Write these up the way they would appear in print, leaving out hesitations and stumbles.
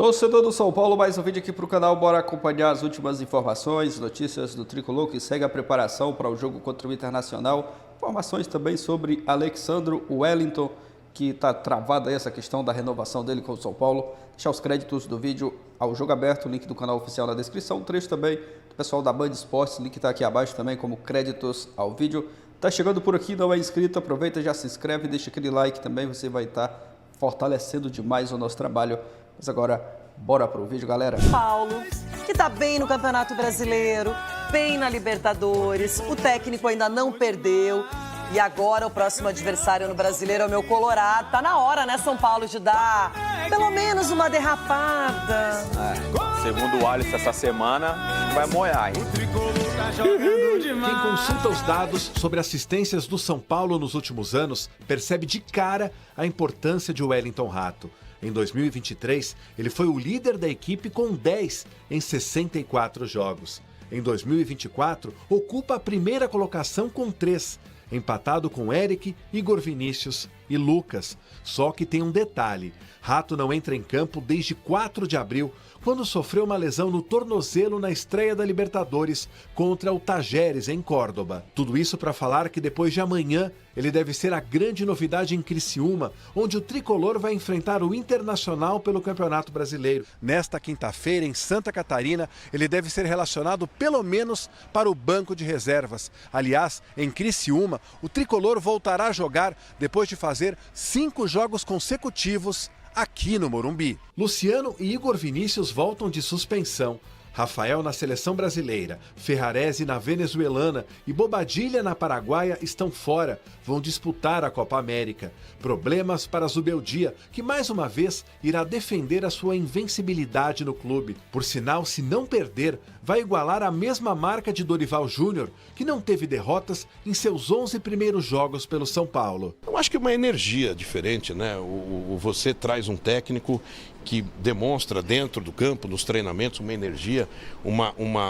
Torcedor do São Paulo, mais um vídeo aqui para o canal. Bora acompanhar as últimas informações, notícias do Tricolor que segue a preparação para o jogo contra o Internacional. Informações também sobre Alexandro Wellington, que está travada aí essa questão da renovação dele com o São Paulo. Deixar os créditos do vídeo ao jogo aberto, link do canal oficial na descrição. Um trecho também do pessoal da Band Esportes, link está aqui abaixo também como créditos ao vídeo. Tá chegando por aqui, não é inscrito, aproveita, já se inscreve, deixa aquele like também, você vai estar fortalecendo demais o nosso trabalho. Mas agora, bora pro vídeo, galera. Paulo, que tá bem no Campeonato Brasileiro, bem na Libertadores, o técnico ainda não perdeu. E agora o próximo adversário no Brasileiro é o meu Colorado. Tá na hora, né, São Paulo, de dar pelo menos uma derrapada. Segundo o Alisson, essa semana vai moiar, hein? Quem consulta os dados sobre assistências do São Paulo nos últimos anos percebe de cara a importância de Wellington Rato. Em 2023, ele foi o líder da equipe com 10 em 64 jogos. Em 2024, ocupa a primeira colocação com 3, empatado com Eric, Igor Vinícius e Lucas. Só que tem um detalhe: Rato não entra em campo desde 4 de abril, quando sofreu uma lesão no tornozelo na estreia da Libertadores contra o Tajeres, em Córdoba. Tudo isso para falar que depois de amanhã ele deve ser a grande novidade em Criciúma, onde o tricolor vai enfrentar o Internacional pelo Campeonato Brasileiro. Nesta quinta-feira, em Santa Catarina, ele deve ser relacionado pelo menos para o banco de reservas. Aliás, em Criciúma, o tricolor voltará a jogar depois de fazer 5 jogos consecutivos aqui no Morumbi. Luciano e Igor Vinícius voltam de suspensão. Rafael na seleção brasileira, Ferrarese na venezuelana e Bobadilha na paraguaia estão fora, vão disputar a Copa América. Problemas para Zubeldia, que mais uma vez irá defender a sua invencibilidade no clube. Por sinal, se não perder, vai igualar a mesma marca de Dorival Júnior, que não teve derrotas em seus 11 primeiros jogos pelo São Paulo. Eu acho que é uma energia diferente, né? Você traz um técnico que demonstra dentro do campo, nos treinamentos, uma energia,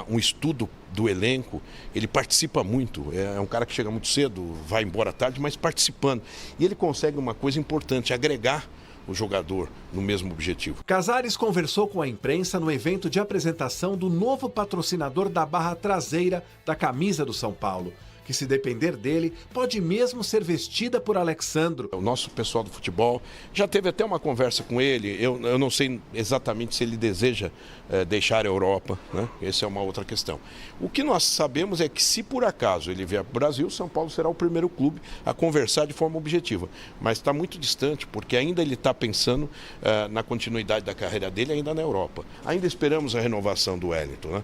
um estudo do elenco. Ele participa muito, é um cara que chega muito cedo, vai embora tarde, mas participando. E ele consegue uma coisa importante, agregar o jogador no mesmo objetivo. Casares conversou com a imprensa no evento de apresentação do novo patrocinador da barra traseira da camisa do São Paulo, que, se depender dele, pode mesmo ser vestida por Alexandro. O nosso pessoal do futebol já teve até uma conversa com ele. Eu não sei exatamente se ele deseja deixar a Europa, né? Essa é uma outra questão. O que nós sabemos é que, se por acaso ele vier para o Brasil, São Paulo será o primeiro clube a conversar de forma objetiva. Mas está muito distante, porque ainda ele está pensando na continuidade da carreira dele ainda na Europa. Ainda esperamos a renovação do Wellington, né?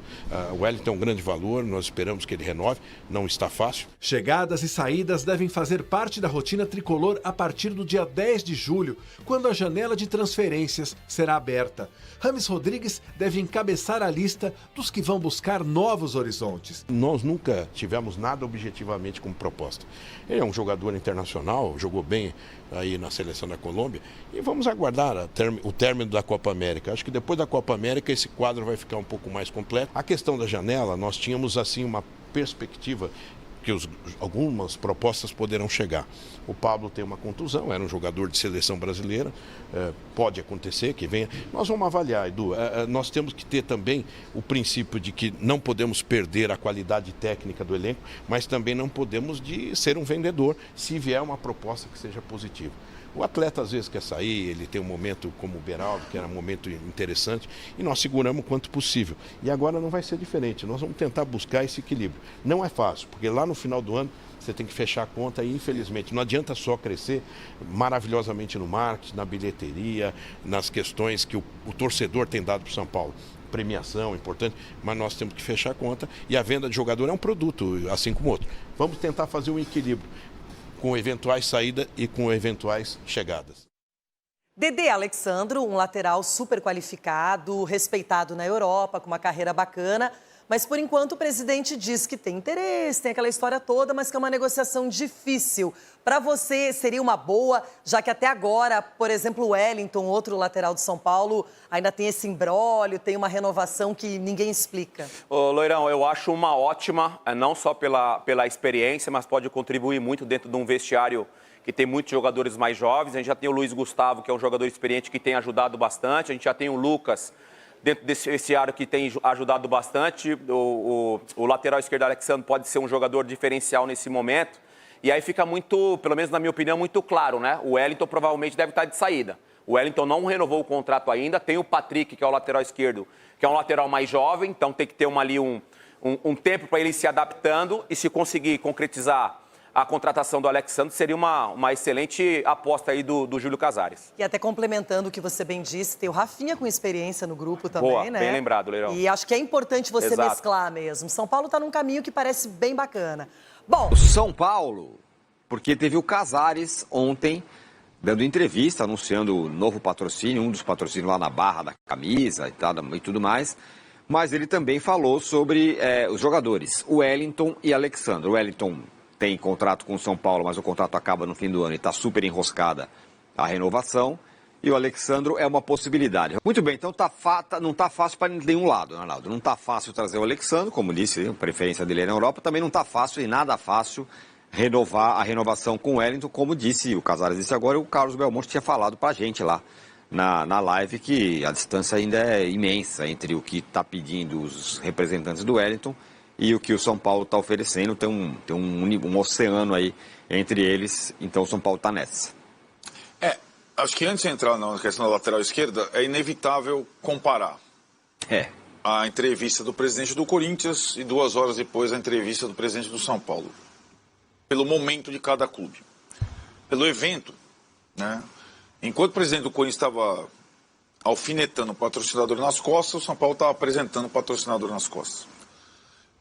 O Wellington é um grande valor, nós esperamos que ele renove, não está fácil. Chegadas e saídas devem fazer parte da rotina tricolor a partir do dia 10 de julho, quando a janela de transferências será aberta. Rames Rodrigues deve encabeçar a lista dos que vão buscar novos horizontes. Nós nunca tivemos nada objetivamente como proposta. Ele é um jogador internacional, jogou bem aí na seleção da Colômbia, e vamos aguardar o término da Copa América. Acho que depois da Copa América esse quadro vai ficar um pouco mais completo. A questão da janela, nós tínhamos assim uma perspectiva que algumas propostas poderão chegar. O Pablo tem uma contusão, era um jogador de seleção brasileira, pode acontecer que venha. Nós vamos avaliar, Edu. Nós temos que ter também o princípio de que não podemos perder a qualidade técnica do elenco, mas também não podemos ser um vendedor se vier uma proposta que seja positiva. O atleta às vezes quer sair, ele tem um momento como o Beraldo, que era um momento interessante, e nós seguramos o quanto possível. E agora não vai ser diferente, nós vamos tentar buscar esse equilíbrio. Não é fácil, porque lá no final do ano você tem que fechar a conta e, infelizmente, não adianta só crescer maravilhosamente no marketing, na bilheteria, nas questões que o torcedor tem dado para o São Paulo. Premiação importante, mas nós temos que fechar a conta, e a venda de jogador é um produto, assim como outro. Vamos tentar fazer um equilíbrio com eventuais saídas e com eventuais chegadas. Dedê Alexandro, um lateral super qualificado, respeitado na Europa, com uma carreira bacana, mas por enquanto o presidente diz que tem interesse, tem aquela história toda, mas que é uma negociação difícil. Para você seria uma boa, já que até agora, por exemplo, o Wellington, outro lateral de São Paulo, ainda tem esse imbróglio, tem uma renovação que ninguém explica. Ô, Loirão, eu acho uma ótima, não só pela experiência, mas pode contribuir muito dentro de um vestiário que tem muitos jogadores mais jovens. A gente já tem o Luiz Gustavo, que é um jogador experiente que tem ajudado bastante. A gente já tem o Lucas, dentro desse vestiário, que tem ajudado bastante. O lateral esquerdo, Alexandre, pode ser um jogador diferencial nesse momento. E aí fica muito, pelo menos na minha opinião, muito claro, né? O Wellington provavelmente deve estar de saída. O Wellington não renovou o contrato ainda. Tem o Patrick, que é o lateral esquerdo, que é um lateral mais jovem. Então tem que ter um tempo para ele ir se adaptando. E se conseguir concretizar a contratação do Alexandre, seria uma excelente aposta aí do Júlio Casares. E até complementando o que você bem disse, tem o Rafinha com experiência no grupo também, Boa, né? bem lembrado, Leirão. E acho que é importante você Exato. mesclar mesmo. São Paulo está num caminho que parece bem bacana. Bom, O São Paulo, porque teve o Casares ontem dando entrevista, anunciando o novo patrocínio, um dos patrocínios lá na barra da camisa e tudo mais. Mas ele também falou sobre os jogadores, o Wellington e Alexandre. O Wellington tem contrato com o São Paulo, mas o contrato acaba no fim do ano e está super enroscada a renovação. E o Alexandre é uma possibilidade. Muito bem, então não está fácil para nenhum lado, Arnaldo. Não está fácil trazer o Alexandre, como disse, a preferência dele é na Europa. Também não está fácil e nada fácil renovar a renovação com o Wellington, como disse o Casares disse agora, o Carlos Belmonte tinha falado para a gente lá na live que a distância ainda é imensa entre o que está pedindo os representantes do Wellington e o que o São Paulo está oferecendo. Tem um oceano aí entre eles, então o São Paulo está nessa. Acho que antes de entrar na questão da lateral esquerda, é inevitável comparar a entrevista do presidente do Corinthians e 2 horas depois a entrevista do presidente do São Paulo. Pelo momento de cada clube. Pelo evento, né? Enquanto o presidente do Corinthians estava alfinetando o patrocinador nas costas, o São Paulo estava apresentando o patrocinador nas costas.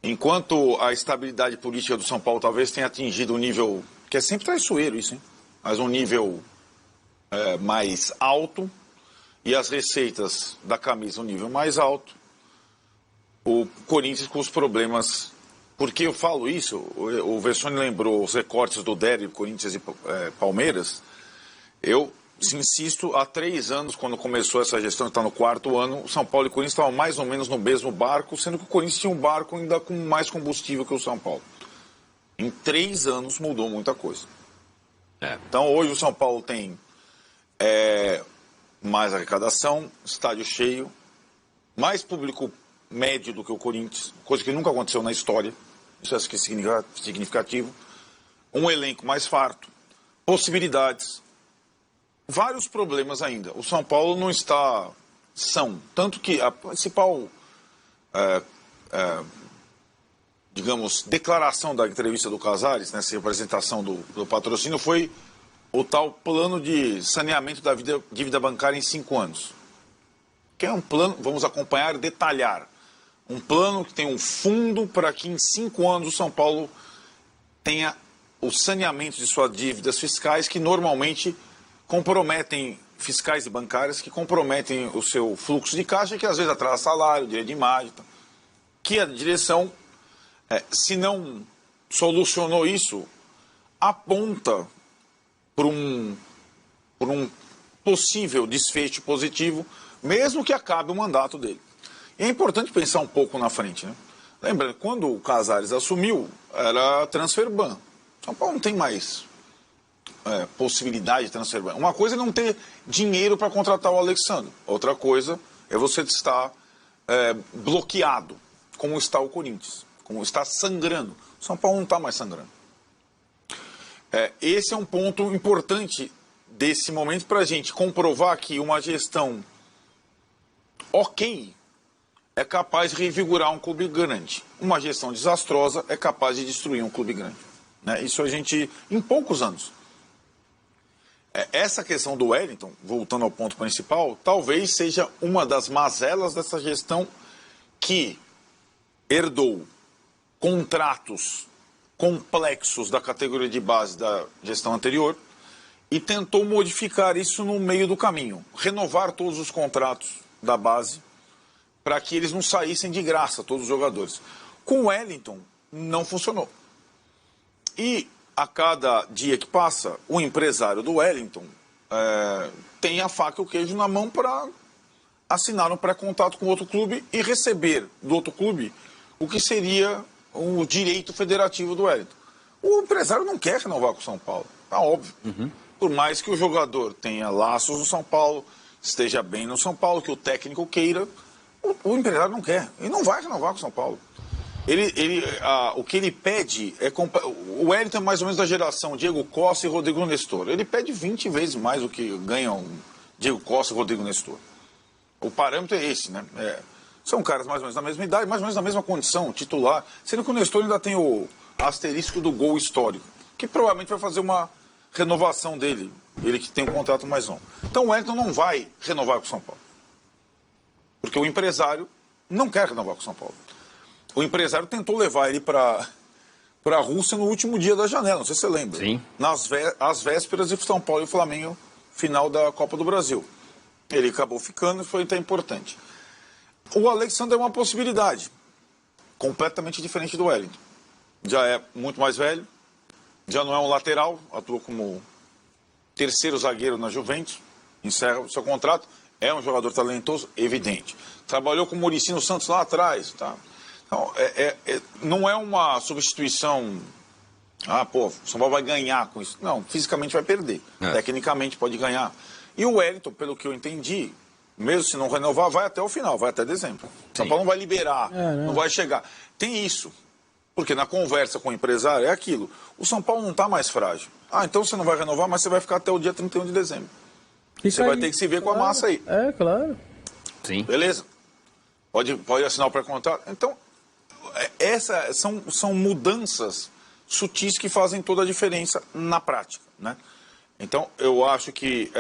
Enquanto a estabilidade política do São Paulo talvez tenha atingido um nível, que é sempre traiçoeiro isso, hein? Mas um nível mais alto, e as receitas da camisa um nível mais alto, o Corinthians com os problemas. Por que eu falo isso? O Vessone lembrou os recortes do derby, Corinthians e Palmeiras. Eu insisto, há 3 anos, quando começou essa gestão, está no 4º ano, o São Paulo e o Corinthians estavam mais ou menos no mesmo barco, sendo que o Corinthians tinha um barco ainda com mais combustível que o São Paulo. Em 3 anos mudou muita coisa. Então hoje o São Paulo tem mais arrecadação, estádio cheio, mais público médio do que o Corinthians, coisa que nunca aconteceu na história, isso é significativo, um elenco mais farto, possibilidades, vários problemas ainda. O São Paulo não está são, tanto que a principal, digamos, declaração da entrevista do Casares, nessa representação do patrocínio, foi o tal plano de saneamento da dívida bancária em 5 anos. Que é um plano, vamos acompanhar, detalhar. Um plano que tem um fundo para que em 5 anos o São Paulo tenha o saneamento de suas dívidas fiscais, que normalmente comprometem, fiscais e bancárias, que comprometem o seu fluxo de caixa, que às vezes atrasa salário, direito de imagem, que a direção, se não solucionou isso, aponta por um possível desfecho positivo, mesmo que acabe o mandato dele. E é importante pensar um pouco na frente, né? Lembrando, quando o Casares assumiu, era transfer ban. São Paulo não tem mais possibilidade de transfer ban. Uma coisa é não ter dinheiro para contratar o Alexandre. Outra coisa é você estar bloqueado, como está o Corinthians, como está sangrando. São Paulo não está mais sangrando. Esse é um ponto importante desse momento para a gente comprovar que uma gestão ok é capaz de revigorar um clube grande. Uma gestão desastrosa é capaz de destruir um clube grande. Né? Isso a gente, em poucos anos. Essa questão do Wellington, voltando ao ponto principal, talvez seja uma das mazelas dessa gestão que herdou contratos complexos da categoria de base da gestão anterior e tentou modificar isso no meio do caminho. Renovar todos os contratos da base para que eles não saíssem de graça, todos os jogadores. Com o Wellington, não funcionou. E a cada dia que passa, o empresário do Wellington tem a faca e o queijo na mão para assinar um pré-contrato com outro clube e receber do outro clube o que seria o direito federativo do Wellington. O empresário não quer renovar com o São Paulo. Tá óbvio. Por mais que o jogador tenha laços no São Paulo, esteja bem no São Paulo, que o técnico queira, o empresário não quer. Ele não vai renovar com o São Paulo. O que ele pede é... O Wellington é mais ou menos da geração Diego Costa e Rodrigo Nestor. Ele pede 20 vezes mais do que ganham Diego Costa e Rodrigo Nestor. O parâmetro é esse, né? São caras mais ou menos da mesma idade, mais ou menos da mesma condição, titular. Sendo que o Nestor ainda tem o asterisco do gol histórico, que provavelmente vai fazer uma renovação dele. Ele que tem um contrato mais longo. Então o Wellington não vai renovar com o São Paulo. Porque o empresário não quer renovar com o São Paulo. O empresário tentou levar ele para a Rússia no último dia da janela, não sei se você lembra. Sim. Às vésperas de São Paulo e Flamengo, final da Copa do Brasil. Ele acabou ficando e foi até importante. O Alexandre é uma possibilidade, completamente diferente do Wellington. Já é muito mais velho, já não é um lateral, atua como terceiro zagueiro na Juventus, encerra o seu contrato, é um jogador talentoso, evidente. Trabalhou com o Muricy no Santos lá atrás, tá? Então, não é uma substituição... o São Paulo vai ganhar com isso. Não, fisicamente vai perder. Tecnicamente pode ganhar. E o Wellington, pelo que eu entendi, mesmo se não renovar, vai até o final, vai até dezembro. O São Paulo não vai liberar, não vai chegar. Tem isso. Porque na conversa com o empresário é aquilo. O São Paulo não está mais frágil. Então você não vai renovar, mas você vai ficar até o dia 31 de dezembro. Você vai ter que se ver com a massa aí. Claro. Sim. Beleza? Pode assinar o pré-contrato. Então, essas são mudanças sutis que fazem toda a diferença na prática, né? Então, eu acho que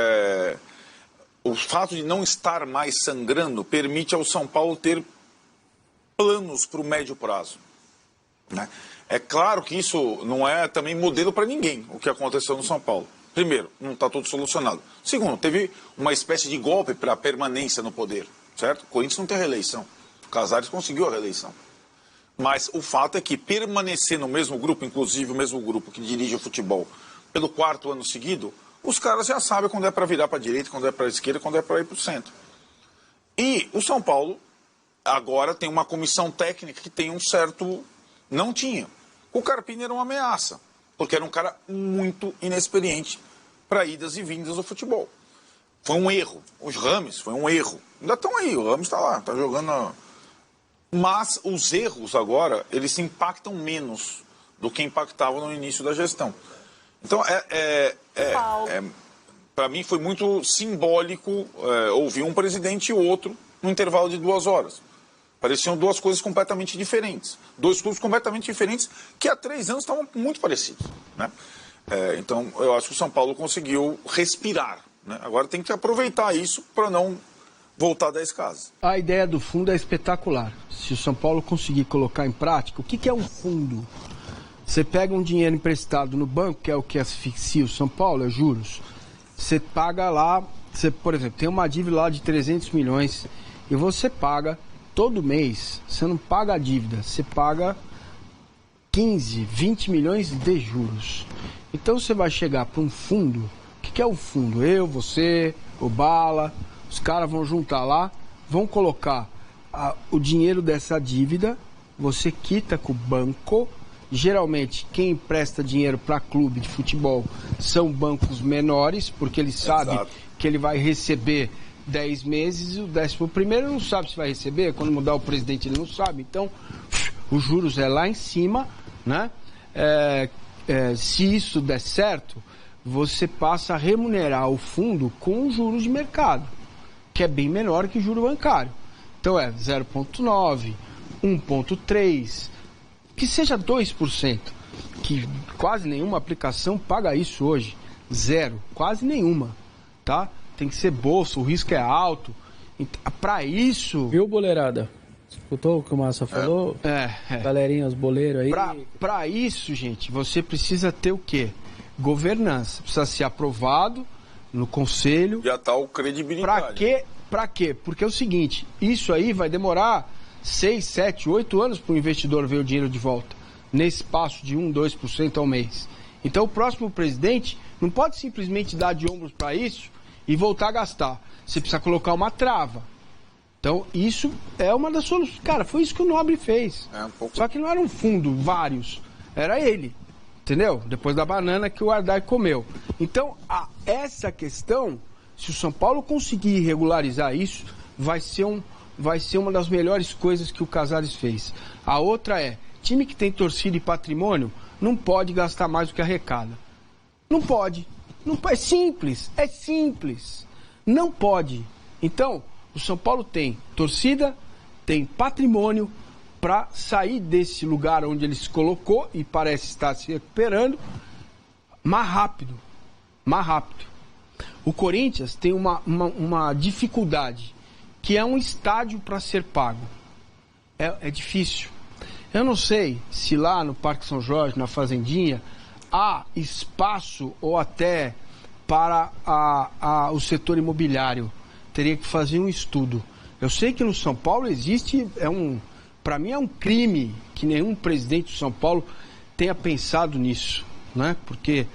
o fato de não estar mais sangrando permite ao São Paulo ter planos para o médio prazo, né? É claro que isso não é também modelo para ninguém, o que aconteceu no São Paulo. Primeiro, não está tudo solucionado. Segundo, teve uma espécie de golpe para a permanência no poder, certo? O Corinthians não tem reeleição. O Casares conseguiu a reeleição. Mas o fato é que permanecer no mesmo grupo, inclusive o mesmo grupo que dirige o futebol, pelo 4º ano seguido, os caras já sabem quando é para virar para a direita, quando é para a esquerda, quando é para ir para o centro. E o São Paulo agora tem uma comissão técnica que tem um certo... Não tinha. O Carpini era uma ameaça, porque era um cara muito inexperiente para idas e vindas do futebol. Foi um erro. Os Rames foi um erro. Ainda estão aí, o Rames está lá, está jogando... Mas os erros agora, eles impactam menos do que impactavam no início da gestão. Então, para mim foi muito simbólico ouvir um presidente e outro no intervalo de 2 horas. Pareciam duas coisas completamente diferentes. Dois clubes completamente diferentes que há 3 anos estavam muito parecidos, né? Então, eu acho que o São Paulo conseguiu respirar, né? Agora tem que aproveitar isso para não voltar 10 casas. A ideia do fundo é espetacular. Se o São Paulo conseguir colocar em prática, o que é um fundo? Você pega um dinheiro emprestado no banco, que é o que asfixia o São Paulo, é juros. Você paga lá, por exemplo, tem uma dívida lá de 300 milhões e você paga todo mês. Você não paga a dívida, você paga 15, 20 milhões de juros. Então você vai chegar para um fundo. O que é o fundo? Eu, você, o Bala, os caras vão juntar lá, vão colocar o dinheiro dessa dívida, você quita com o banco. Geralmente, quem empresta dinheiro para clube de futebol são bancos menores, porque ele sabe que ele vai receber 10 meses e o 11º não sabe se vai receber. Quando mudar o presidente, ele não sabe. Então, os juros é lá em cima, né? Se isso der certo, você passa a remunerar o fundo com juros de mercado, que é bem menor que o juro bancário. Então, 0,9, 1,3... que seja 2%, que quase nenhuma aplicação paga isso hoje. Zero, quase nenhuma, tá? Tem que ser bolsa, o risco é alto. Para isso... Viu, boleirada? Escutou o que o Massa falou? Galerinha, os boleiros aí. Para isso, gente, você precisa ter o quê? Governança. Precisa ser aprovado no conselho. Já tá o credibilidade. Para quê? Porque é o seguinte, isso aí vai demorar 6, 7, 8 anos para o investidor ver o dinheiro de volta, nesse espaço de 1, 2% ao mês. Então o próximo presidente não pode simplesmente dar de ombros para isso e voltar a gastar. Você precisa colocar uma trava. Então isso é uma das soluções. Cara, foi isso que o Nobre fez. Só que não era um fundo, vários. Era ele. Entendeu? Depois da banana que o Ardai comeu. Então, essa questão, se o São Paulo conseguir regularizar isso, vai ser uma das melhores coisas que o Casares fez. A outra é, time que tem torcida e patrimônio não pode gastar mais do que arrecada. Não pode. Não, é simples. Não pode. Então, o São Paulo tem torcida, tem patrimônio para sair desse lugar onde ele se colocou e parece estar se recuperando mais rápido. O Corinthians tem uma dificuldade, que é um estádio para ser pago. É difícil. Eu não sei se lá no Parque São Jorge, na Fazendinha, há espaço ou até para o setor imobiliário. Teria que fazer um estudo. Eu sei que no São Paulo existe, para mim é um crime que nenhum presidente do São Paulo tenha pensado nisso, né? Porque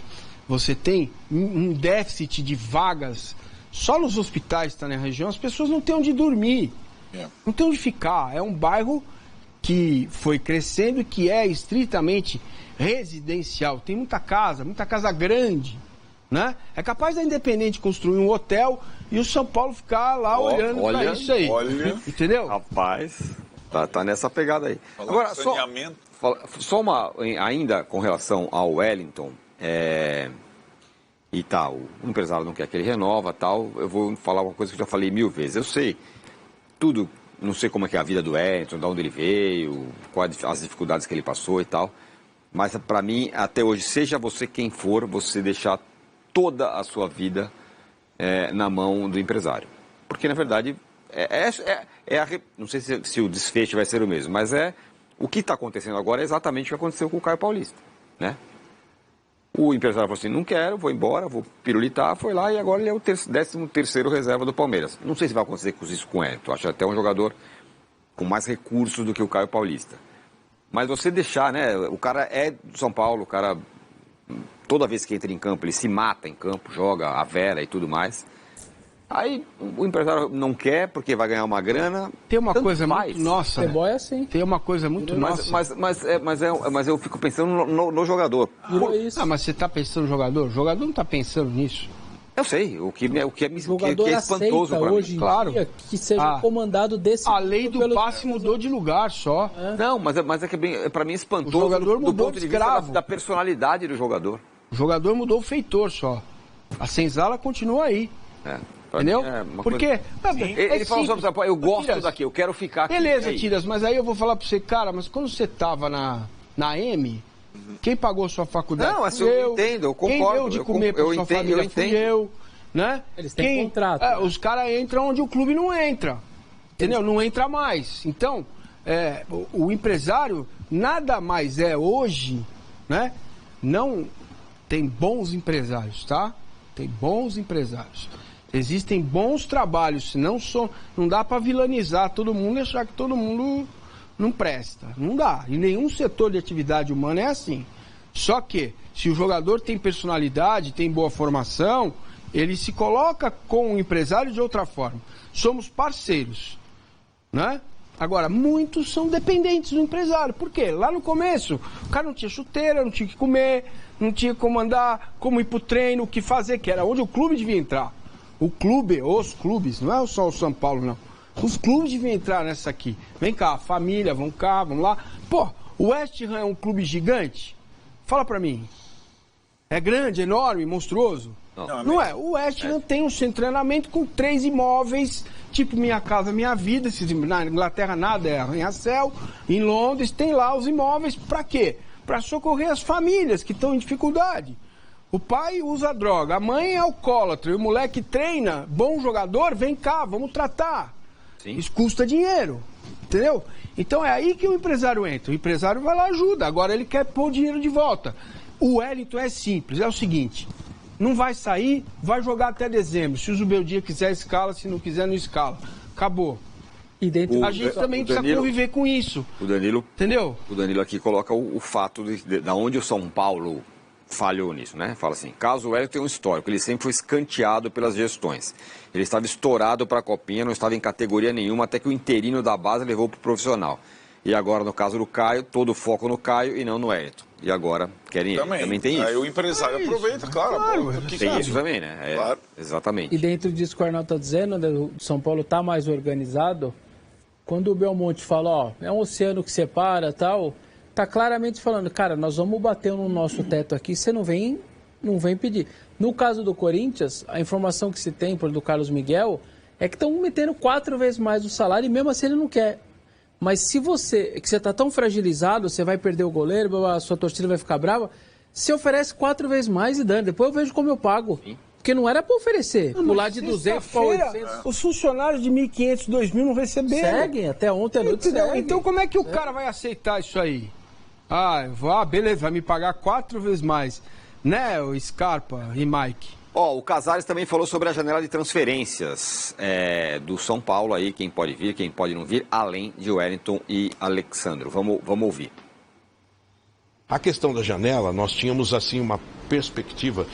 você tem um déficit de vagas só nos hospitais que estão na região, as pessoas não têm onde dormir, não têm onde ficar. É um bairro que foi crescendo e que é estritamente residencial. Tem muita casa grande, né? É capaz da Independente construir um hotel e o São Paulo ficar lá olhando para isso aí. Entendeu? Rapaz, tá nessa pegada aí. Agora, só uma, ainda com relação ao Wellington, e tal, o empresário não quer que ele renova, tal, eu vou falar uma coisa que eu já falei 1000 vezes. Eu sei tudo, não sei como é que é a vida do Wellington, de onde ele veio, quais as dificuldades que ele passou e tal, mas para mim, até hoje, seja você quem for, você deixar toda a sua vida na mão do empresário. Porque, na verdade, não sei se o desfecho vai ser o mesmo, mas o que está acontecendo agora é exatamente o que aconteceu com o Caio Paulista, né? O empresário falou assim, não quero, vou embora, vou pirulitar, foi lá e agora ele é o 13º reserva do Palmeiras. Não sei se vai acontecer isso com o Wellington, acho até um jogador com mais recursos do que o Caio Paulista. Mas você deixar, né, o cara é do São Paulo, o cara, toda vez que entra em campo, ele se mata em campo, joga a vera e tudo mais. Aí o empresário não quer porque vai ganhar uma grana. Tem uma coisa muito nossa. Futebol é assim. Tem uma coisa muito nossa. Mas eu fico pensando no jogador. Mas você está pensando no jogador? O jogador não está pensando nisso. Eu sei. O que é espantoso para mim. Claro. Que seja comandado desse. A lei do passe mudou de lugar só. Não, mas é que para mim é espantoso. O jogador mudou do ponto de vista da personalidade do jogador. O jogador mudou o feitor só. A senzala continua aí. Entendeu? Porque ele falou sobre eu gosto daqui, eu quero ficar aqui. Beleza, Tiras, mas aí eu vou falar pra você, cara, mas quando você tava na M, quem pagou sua faculdade? Não, assim, eu entendo, eu concordo. Quem deu de comer pra sua família fui eu, né? Eles têm contrato. Os caras entram onde o clube não entra, entendeu? Não entra mais. Então, o empresário nada mais não né? Não tem bons empresários, tá? Tem bons empresários. Existem bons trabalhos, senão não dá para vilanizar todo mundo e achar que todo mundo não presta. Não dá. E nenhum setor de atividade humana é assim. Só que, se o jogador tem personalidade, tem boa formação, ele se coloca com o empresário de outra forma. Somos parceiros, né? Agora, muitos são dependentes do empresário. Por quê? Lá no começo, o cara não tinha chuteira, não tinha o que comer, não tinha como andar, como ir pro treino, o que fazer, que era onde o clube devia entrar. Os clubes, não é só o São Paulo, não. Os clubes deviam entrar nessa aqui. Vem cá, família, vamos cá, vamos lá. Pô, o West Ham é um clube gigante? Fala pra mim. É grande, enorme, monstruoso? Não é. O West Ham tem um centro de treinamento com 3 imóveis, tipo Minha Casa Minha Vida. Na Inglaterra nada é arranha-céu. Em Londres tem lá os imóveis. Pra quê? Pra socorrer as famílias que estão em dificuldade. O pai usa droga, a mãe é alcoólatra, e o moleque treina, bom jogador, vem cá, vamos tratar. Sim. Isso custa dinheiro, entendeu? Então é aí que o empresário entra. O empresário vai lá e ajuda, agora ele quer pôr o dinheiro de volta. O Wellington é simples, é o seguinte, não vai sair, vai jogar até dezembro. Se o Zubeldia quiser, escala, se não quiser, não escala. Acabou. E dentro a gente também precisa conviver com isso. O Danilo, entendeu? O Danilo aqui coloca o fato de onde o São Paulo falhou nisso, né? Fala assim, caso o Wellington tem um histórico, ele sempre foi escanteado pelas gestões. Ele estava estourado para a Copinha, não estava em categoria nenhuma, até que o interino da base levou para o profissional. E agora, no caso do Caio, todo o foco no Caio e não no Wellington. E agora querem ele. Também tem isso. Aí o empresário aproveita, claro. Tem isso também, né? Claro. Exatamente. E dentro disso que o Arnaldo está dizendo, né, o São Paulo está mais organizado. Quando o Belmonte fala, ó, é um oceano que separa tal, tá claramente falando, cara, nós vamos bater no nosso teto aqui, você não vem pedir. No caso do Corinthians, a informação que se tem do Carlos Miguel é que estão metendo 4 vezes mais o salário e mesmo assim ele não quer. Mas se você está tão fragilizado, você vai perder o goleiro, a sua torcida vai ficar brava, você oferece 4 vezes mais e dando. Depois eu vejo como eu pago. Porque não era para oferecer. Pular de 200 para 800. Os funcionários de 1.500, 2.000 não receberam. Seguem, até ontem à noite seguem. Então como é que o cara vai aceitar isso aí? Beleza, vai me pagar 4 vezes mais. Né, o Scarpa e Mike? O Casares também falou sobre a janela de transferências do São Paulo aí, quem pode vir, quem pode não vir, além de Wellington e Alexandro. Vamos ouvir. A questão da janela, nós tínhamos assim uma perspectiva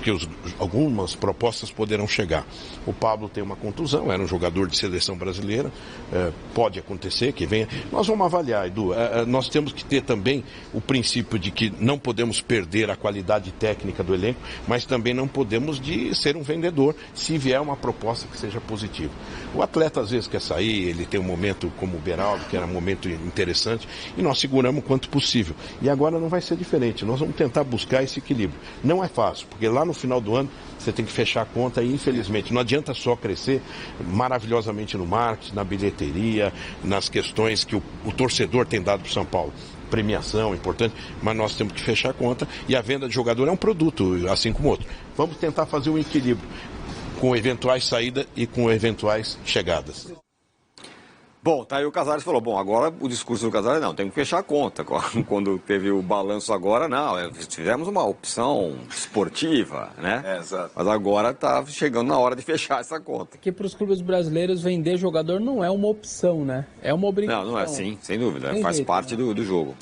que algumas propostas poderão chegar. O Pablo tem uma contusão, era um jogador de seleção brasileira, pode acontecer que venha. Nós vamos avaliar, Edu, nós temos que ter também o princípio de que não podemos perder a qualidade técnica do elenco, mas também não podemos de ser um vendedor se vier uma proposta que seja positiva. O atleta às vezes quer sair, ele tem um momento como o Beraldo, que era um momento interessante, e nós seguramos o quanto possível. E agora não vai ser diferente, nós vamos tentar buscar esse equilíbrio. Não é fácil, porque lá no final do ano você tem que fechar a conta e infelizmente não adianta só crescer maravilhosamente no marketing, na bilheteria, nas questões que o torcedor tem dado para o São Paulo. Premiação importante, mas nós temos que fechar a conta e a venda de jogador é um produto, assim como outro. Vamos tentar fazer um equilíbrio com eventuais saídas e com eventuais chegadas. Bom, tá aí o Casares falou, agora o discurso do Casares não, tem que fechar a conta. Quando teve o balanço agora, não, tivemos uma opção esportiva, né? Exato. Mas agora tá chegando na hora de fechar essa conta. Que para os clubes brasileiros vender jogador não é uma opção, né? É uma obrigação. Não é assim, sem dúvida, faz parte do jogo.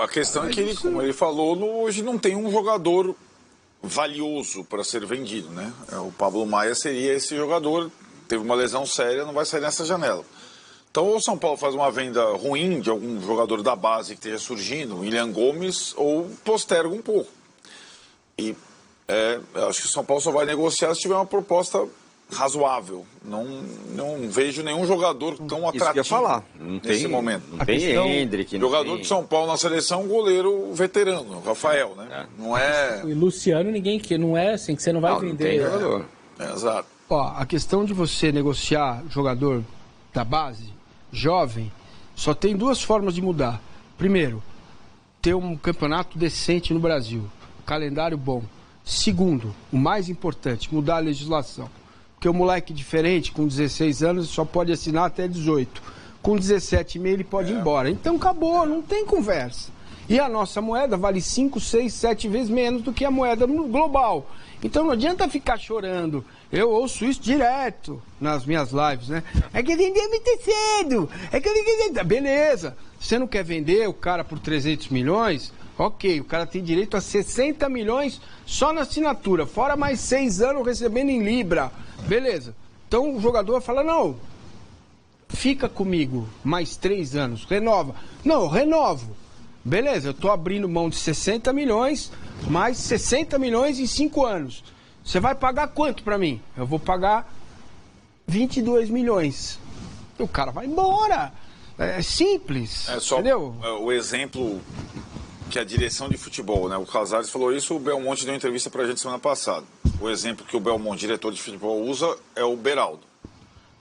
A questão é que, como ele falou, hoje não tem um jogador valioso para ser vendido, né? O Pablo Maia seria esse jogador, teve uma lesão séria, não vai sair nessa janela. Então, ou o São Paulo faz uma venda ruim de algum jogador da base que esteja surgindo, William Gomes, ou posterga um pouco. E acho que o São Paulo só vai negociar se tiver uma proposta razoável. Não vejo nenhum jogador tão atrativo. Isso que eu ia falar. Nesse momento. Não tem Hendrick. Jogador de São Paulo na seleção, goleiro veterano, Rafael, né? Não é... E Luciano, que não é assim, que você não vai vender. Não tem jogador. Exato. A questão de você negociar jogador da base, jovem, só tem 2 formas de mudar. Primeiro, ter um campeonato decente no Brasil, calendário bom. Segundo, o mais importante, mudar a legislação. Porque o moleque diferente, com 16 anos, só pode assinar até 18. Com 17,5 ele pode ir embora. Então acabou, não tem conversa. E a nossa moeda vale 5, 6, 7 vezes menos do que a moeda global. Então não adianta ficar chorando. Eu ouço isso direto nas minhas lives, né? É que vender muito cedo. É que vender... Beleza. Você não quer vender o cara por 300 milhões? Ok, o cara tem direito a 60 milhões só na assinatura. Fora mais 6 anos recebendo em Libra. Beleza. Então o jogador fala, não, fica comigo mais 3 anos, renova. Não, eu renovo. Beleza, eu tô abrindo mão de 60 milhões, mais 60 milhões em 5 anos. Você vai pagar quanto para mim? Eu vou pagar 22 milhões. O cara vai embora. É simples, entendeu? O exemplo que a direção de futebol, né? O Casares falou isso, o Belmonte deu entrevista pra gente semana passada. O exemplo que o Belmonte, diretor de futebol, usa é o Beraldo.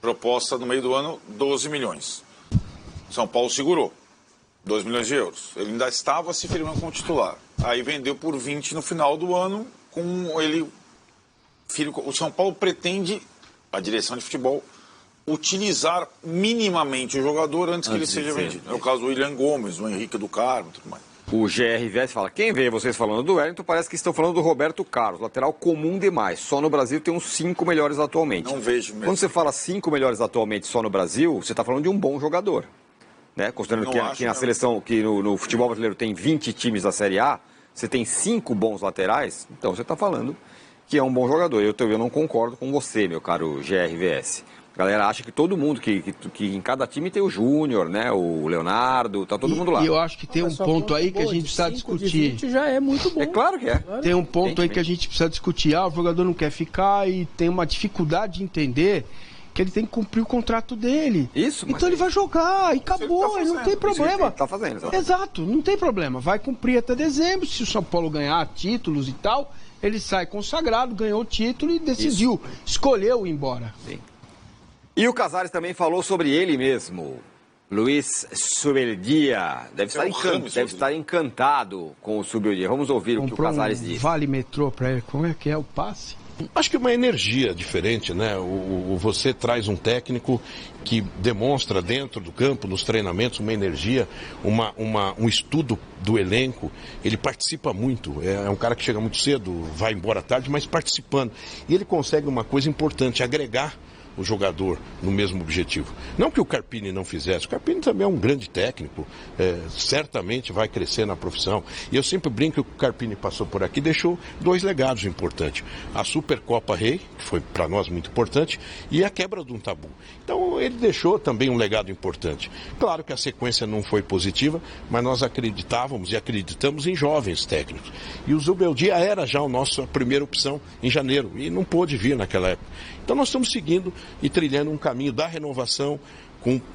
Proposta no meio do ano, 12 milhões. São Paulo segurou. 2 milhões de euros. Ele ainda estava se firmando como titular. Aí vendeu por 20 no final do ano, com ele... O São Paulo pretende, a direção de futebol, utilizar minimamente o jogador antes que ele seja vendido. É o caso do William Gomes, o Henrique do Carmo e tudo mais. O GRVS fala, quem vê vocês falando do Wellington, parece que estão falando do Roberto Carlos, lateral comum demais. Só no Brasil tem uns 5 melhores atualmente. Não vejo mesmo. Quando você fala 5 melhores atualmente só no Brasil, você está falando de um bom jogador. Né? Considerando que na seleção, que no futebol brasileiro tem 20 times da Série A, você tem 5 bons laterais, então você está falando que é um bom jogador. Eu não concordo com você, meu caro GRVS. A galera acha que todo mundo, que em cada time tem o Júnior, né? O Leonardo, tá todo mundo lá. E eu acho que tem um ponto aí que a gente precisa discutir. Já é muito bom. É claro que é. Tem um ponto aí que a gente precisa discutir. O jogador não quer ficar e tem uma dificuldade de entender que ele tem que cumprir o contrato dele. Isso, então ele vai jogar e acabou, ele não tem problema. Ele tá fazendo, exatamente. Exato, não tem problema. Vai cumprir até dezembro. Se o São Paulo ganhar títulos e tal, ele sai consagrado, ganhou o título e decidiu, escolheu ir embora. Sim. E o Casares também falou sobre ele mesmo. Luiz Zubeldia deve estar encantado com o Zubeldia. Vamos ouvir o que o Casares disse. Vale metrô para ele, como é que é o passe? Acho que uma energia diferente, né? Você traz um técnico que demonstra dentro do campo, nos treinamentos, uma energia, um estudo do elenco. Ele participa muito, é um cara que chega muito cedo, vai embora tarde, mas participando. E ele consegue uma coisa importante, agregar o jogador no mesmo objetivo. Não que o Carpini não fizesse, o Carpini também é um grande técnico, certamente vai crescer na profissão. E eu sempre brinco que o Carpini passou por aqui, deixou 2 legados importantes. A Supercopa Rei, que foi para nós muito importante, e a quebra de um tabu. Então ele deixou também um legado importante. Claro que a sequência não foi positiva, mas nós acreditávamos e acreditamos em jovens técnicos. E o Zubeldia era já a nossa primeira opção em janeiro, e não pôde vir naquela época. Então nós estamos seguindo e trilhando um caminho da renovação,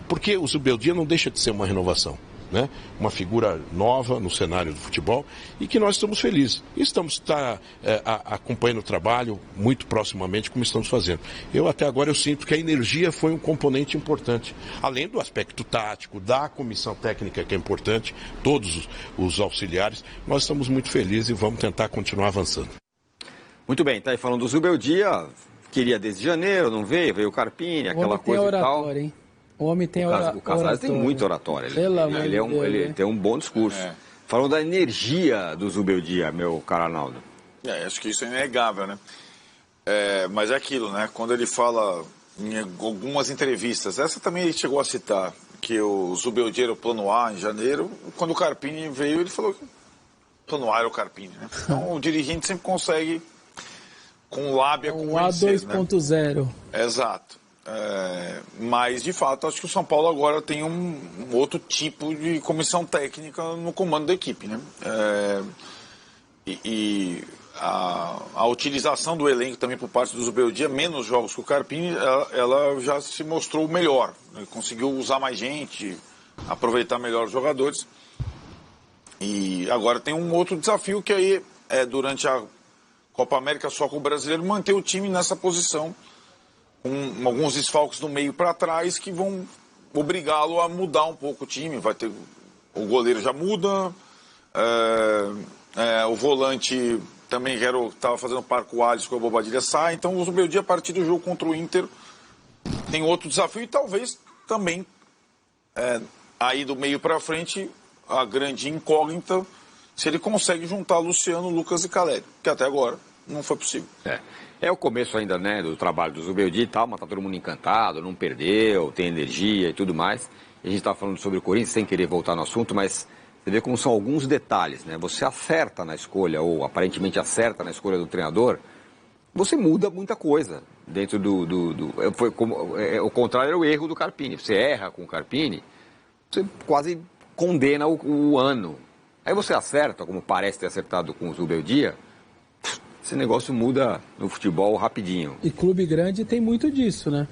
porque o Zubeldia não deixa de ser uma renovação, né? Uma figura nova no cenário do futebol e que nós estamos felizes. E estamos acompanhando o trabalho muito proximamente, como estamos fazendo. Até agora eu sinto que a energia foi um componente importante, além do aspecto tático, da comissão técnica que é importante, todos os auxiliares. Nós estamos muito felizes e vamos tentar continuar avançando. Muito bem, tá aí falando do Zubeldia. Queria desde janeiro, não veio o Carpini, aquela coisa oratória, e tal. Hein? O homem tem oratória. O Casares tem muita oratória. Ele tem um bom discurso. Falando da energia do Zubeldia, meu caro Arnaldo. Acho que isso é inegável, né? Mas é aquilo, né? Quando ele fala em algumas entrevistas, essa também ele chegou a citar, que o Zubeldia era o plano A em janeiro. Quando o Carpini veio, ele falou que o plano A era o Carpini, né? Então o dirigente sempre consegue... com lábia, com A 2.0. Né? Exato. Mas, de fato, acho que o São Paulo agora tem um outro tipo de comissão técnica no comando da equipe. Né? A utilização do elenco também por parte do Zubeldia, menos jogos que o Carpini, ela já se mostrou melhor. Né? Conseguiu usar mais gente, aproveitar melhor os jogadores. E agora tem um outro desafio que aí durante a Copa América só com o brasileiro, manter o time nessa posição, com alguns desfalques do meio para trás que vão obrigá-lo a mudar um pouco o time. Vai ter, o goleiro já muda, o volante também estava fazendo par com o Alisson, com a Bobadilha sai. Então o Zubeldia, a partir do jogo contra o Inter, tem outro desafio e talvez também aí do meio para frente a grande incógnita se ele consegue juntar Luciano, Lucas e Caleri, que até agora não foi possível. É o começo ainda, né, do trabalho do Zubeldia e tal, mas tá todo mundo encantado, não perdeu, tem energia e tudo mais. E a gente tá falando sobre o Corinthians, sem querer voltar no assunto, mas você vê como são alguns detalhes, né? Você acerta na escolha, ou aparentemente acerta na escolha do treinador, você muda muita coisa dentro o contrário é o erro do Carpini. Você erra com o Carpini, você quase condena o ano. Aí você acerta, como parece ter acertado com o Zubeldia, esse negócio muda no futebol rapidinho. E clube grande tem muito disso, né?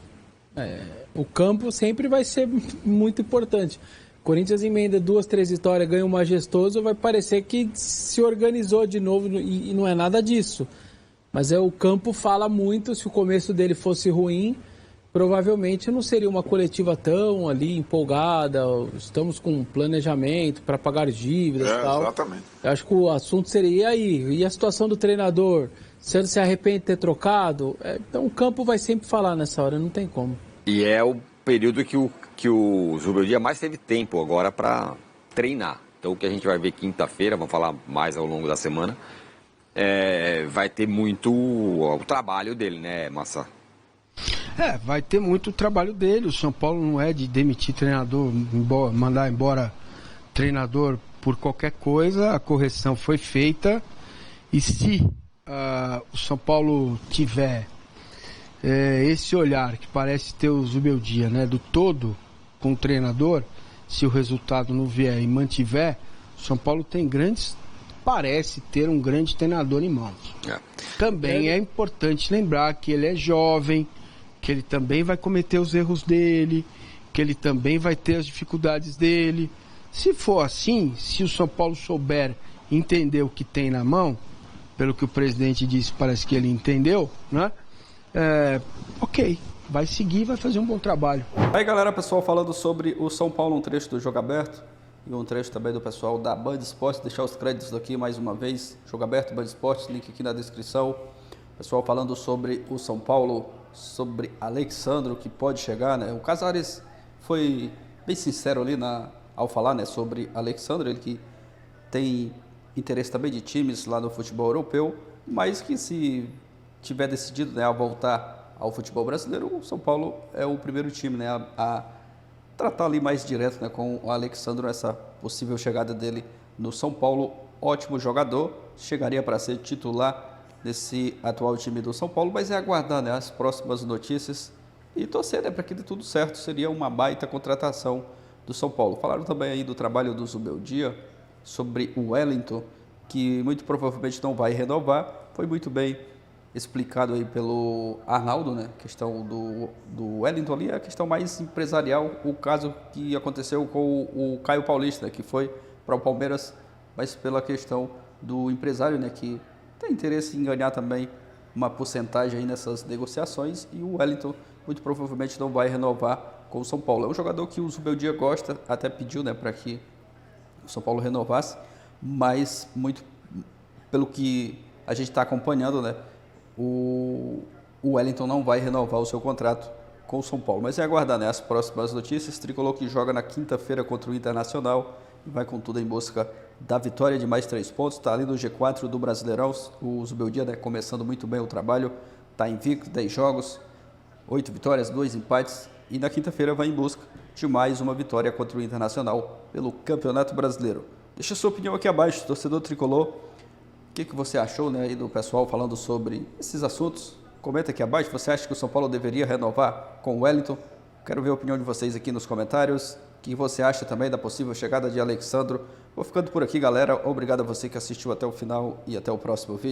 O campo sempre vai ser muito importante. Corinthians emenda 2, 3 vitórias, ganha um majestoso, vai parecer que se organizou de novo e não é nada disso. Mas o campo fala muito, se o começo dele fosse ruim, provavelmente não seria uma coletiva tão ali empolgada, estamos com planejamento para pagar dívidas e tal. Exatamente. Eu acho que o assunto seria, e aí? E a situação do treinador? Se ele se arrepende de ter trocado? Então o campo vai sempre falar nessa hora, não tem como. E é o período que o Zubeldia mais teve tempo agora para treinar. Então o que a gente vai ver quinta-feira, vamos falar mais ao longo da semana, vai ter muito o trabalho dele, né, Massa? Vai ter muito trabalho dele. O São Paulo não é de demitir treinador, mandar embora treinador por qualquer coisa. A correção foi feita. E se o São Paulo tiver esse olhar que parece ter o Zubeldia, né, do todo com o treinador, se o resultado não vier e mantiver, o São Paulo parece ter um grande treinador em mãos. Também é importante lembrar que ele é jovem, que ele também vai cometer os erros dele, que ele também vai ter as dificuldades dele. Se for assim, se o São Paulo souber entender o que tem na mão, pelo que o presidente disse, parece que ele entendeu, né? Ok, vai seguir, vai fazer um bom trabalho. Aí galera, pessoal falando sobre o São Paulo, um trecho do Jogo Aberto e um trecho também do pessoal da Band Esportes, deixar os créditos aqui mais uma vez, Jogo Aberto, Band Esportes, link aqui na descrição. Pessoal falando sobre o São Paulo, sobre Alexandro, que pode chegar, né? O Casares foi bem sincero ali ao falar, né, sobre Alexandro, ele que tem interesse também de times lá no futebol europeu, mas que se tiver decidido, né, a voltar ao futebol brasileiro, o São Paulo é o primeiro time, né, a tratar ali mais direto, né, com o Alexandro, essa possível chegada dele no São Paulo. Ótimo jogador, chegaria para ser titular desse atual time do São Paulo, mas é aguardar, né, as próximas notícias e torcer, né, para que dê tudo certo. Seria uma baita contratação do São Paulo. Falaram também aí do trabalho do Zubeldia, sobre o Wellington, que muito provavelmente não vai renovar. Foi muito bem explicado aí pelo Arnaldo, né? A questão do Wellington ali é a questão mais empresarial, o caso que aconteceu com o Caio Paulista, que foi para o Palmeiras, mas pela questão do empresário, né? Que tem interesse em ganhar também uma porcentagem aí nessas negociações, e o Wellington muito provavelmente não vai renovar com o São Paulo. É um jogador que o Zubeldia gosta, até pediu, né, para que o São Paulo renovasse, mas muito pelo que a gente está acompanhando, né, o Wellington não vai renovar o seu contrato com o São Paulo. Mas é aguardar, né, as próximas notícias. Tricolor que joga na quinta-feira contra o Internacional e vai com tudo em busca da vitória de mais 3 pontos. Está ali no G4 do Brasileirão. O Zubeldia, né, começando muito bem o trabalho, está invicto, 10 jogos, 8 vitórias, 2 empates, e na quinta-feira vai em busca de mais uma vitória contra o Internacional pelo Campeonato Brasileiro. Deixa sua opinião aqui abaixo, torcedor tricolor. O que você achou, né, aí do pessoal falando sobre esses assuntos? Comenta aqui abaixo. Você acha que o São Paulo deveria renovar com o Wellington? Quero ver a opinião de vocês aqui nos comentários. O que você acha também da possível chegada de Alexandro? Vou ficando por aqui, galera. Obrigado a você que assistiu até o final e até o próximo vídeo.